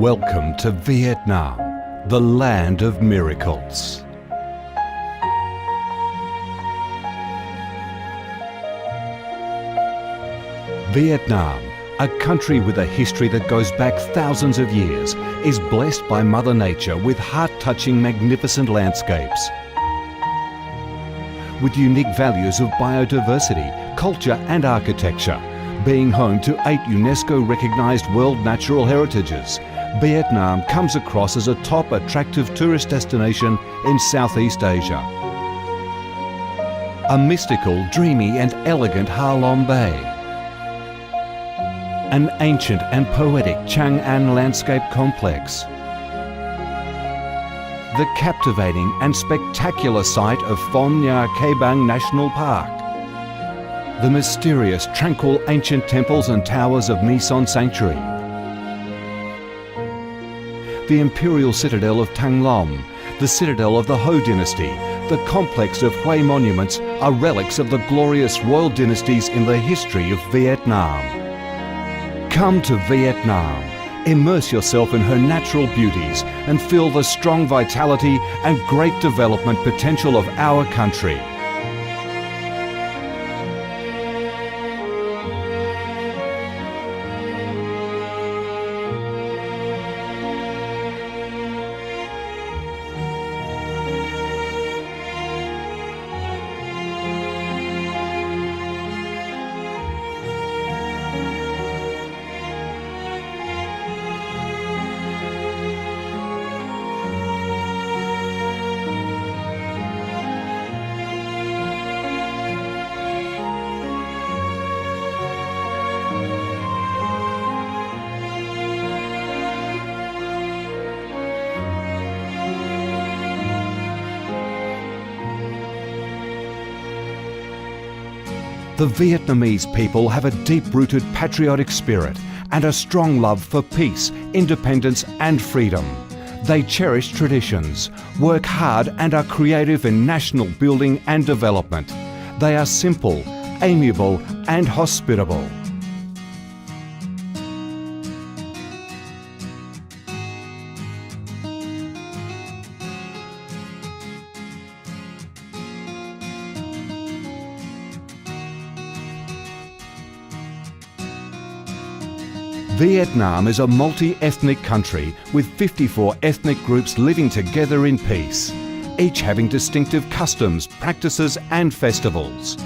Welcome to Viet Nam, the land of miracles. Vietnam, a country with a history that goes back thousands of years, is blessed by Mother Nature with heart-touching, magnificent landscapes. With unique values of biodiversity, culture and architecture, being home to 8 UNESCO-recognised World Natural Heritages, Vietnam comes across as a top attractive tourist destination in Southeast Asia. A mystical, dreamy and elegant Ha Long Bay. An ancient and poetic Chang An landscape complex. The captivating and spectacular site of Phong Nha Ke Bang National Park. The mysterious, tranquil ancient temples and towers of My Son Sanctuary. The imperial citadel of Thăng Long, the citadel of the Ho dynasty, the complex of Hue monuments are relics of the glorious royal dynasties in the history of Vietnam. Come to Vietnam, immerse yourself in her natural beauties and feel the strong vitality and great development potential of our country. The Vietnamese people have a deep-rooted patriotic spirit and a strong love for peace, independence and freedom. They cherish traditions, work hard and are creative in national building and development. They are simple, amiable and hospitable. Vietnam is a multi-ethnic country with 54 ethnic groups living together in peace, each having distinctive customs, practices and festivals.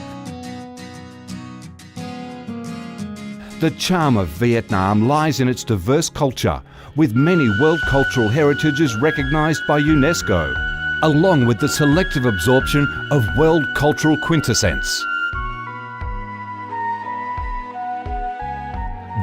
The charm of Vietnam lies in its diverse culture, with many World Cultural Heritages recognised by UNESCO, along with the selective absorption of World Cultural Quintessence.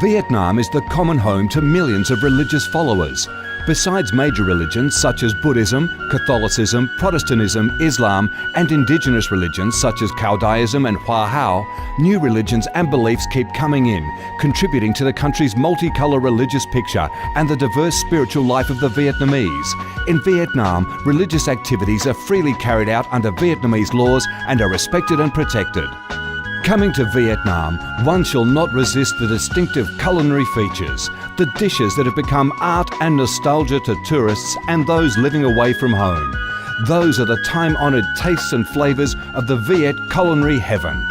Vietnam is the common home to millions of religious followers. Besides major religions such as Buddhism, Catholicism, Protestantism, Islam and indigenous religions such as Taoism and Hoa Hao, new religions and beliefs keep coming in, contributing to the country's multicolour religious picture and the diverse spiritual life of the Vietnamese. In Vietnam, religious activities are freely carried out under Vietnamese laws and are respected and protected. Coming to Vietnam, one shall not resist the distinctive culinary features, the dishes that have become art and nostalgia to tourists and those living away from home. Those are the time-honoured tastes and flavours of the Viet culinary heaven.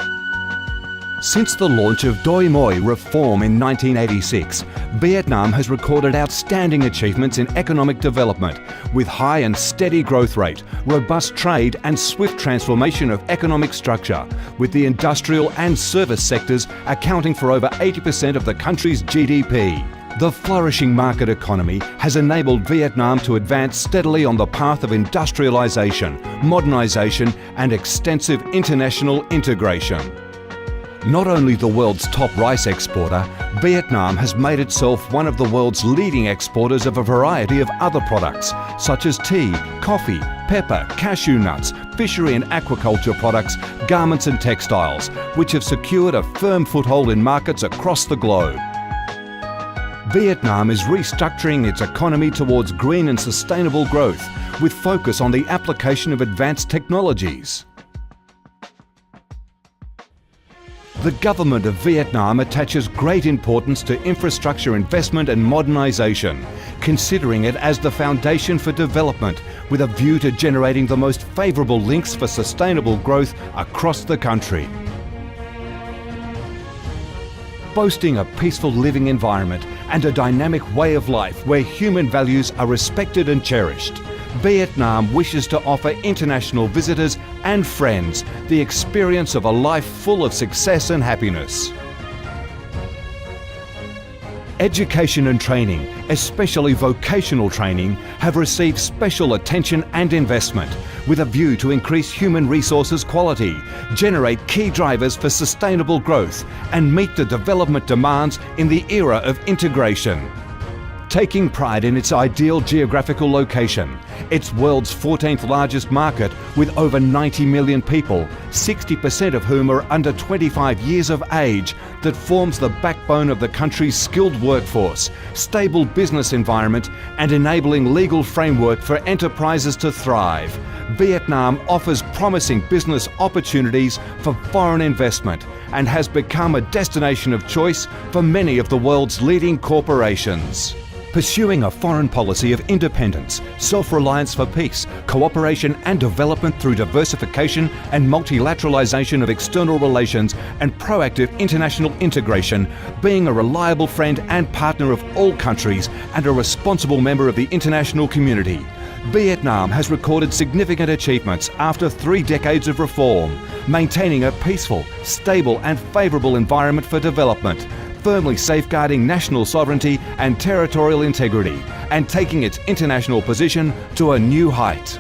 Since the launch of Doi Moi reform in 1986, Vietnam has recorded outstanding achievements in economic development, with high and steady growth rate, robust trade and swift transformation of economic structure, with the industrial and service sectors accounting for over 80% of the country's GDP. The flourishing market economy has enabled Vietnam to advance steadily on the path of industrialisation, modernisation and extensive international integration. Not only the world's top rice exporter, Vietnam has made itself one of the world's leading exporters of a variety of other products, such as tea, coffee, pepper, cashew nuts, fishery and aquaculture products, garments and textiles, which have secured a firm foothold in markets across the globe. Vietnam is restructuring its economy towards green and sustainable growth, with focus on the application of advanced technologies. The government of Vietnam attaches great importance to infrastructure investment and modernisation, considering it as the foundation for development with a view to generating the most favourable links for sustainable growth across the country. Boasting a peaceful living environment and a dynamic way of life where human values are respected and cherished, Vietnam wishes to offer international visitors and friends the experience of a life full of success and happiness. Education and training, especially vocational training, have received special attention and investment with a view to increase human resources quality, generate key drivers for sustainable growth and meet the development demands in the era of integration. Taking pride in its ideal geographical location, its world's 14th largest market with over 90 million people, 60% of whom are under 25 years of age, that forms the backbone of the country's skilled workforce, stable business environment and enabling legal framework for enterprises to thrive, Vietnam offers promising business opportunities for foreign investment and has become a destination of choice for many of the world's leading corporations. Pursuing a foreign policy of independence, self-reliance for peace, cooperation and development through diversification and multilateralization of external relations and proactive international integration, being a reliable friend and partner of all countries and a responsible member of the international community. Vietnam has recorded significant achievements after 3 decades of reform, maintaining a peaceful, stable and favourable environment for development, firmly safeguarding national sovereignty and territorial integrity, and taking its international position to a new height.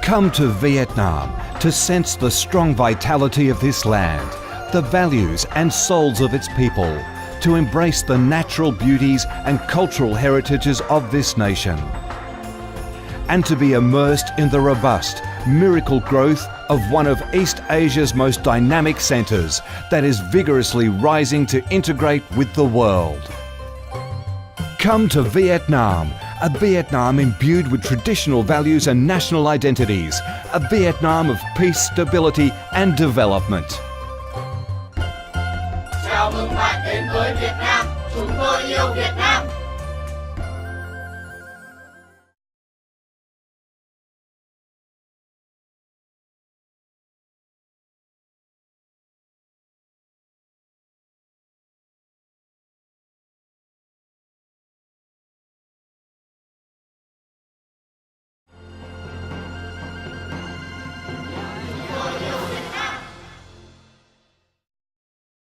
Come to Vietnam to sense the strong vitality of this land, the values and souls of its people, to embrace the natural beauties and cultural heritages of this nation, and to be immersed in the robust, miracle growth of one of East Asia's most dynamic centres that is vigorously rising to integrate with the world. Come to Vietnam, a Vietnam imbued with traditional values and national identities, a Vietnam of peace, stability and development. Chào mừng bạn đến với Việt Nam, chúng tôi yêu Việt Nam.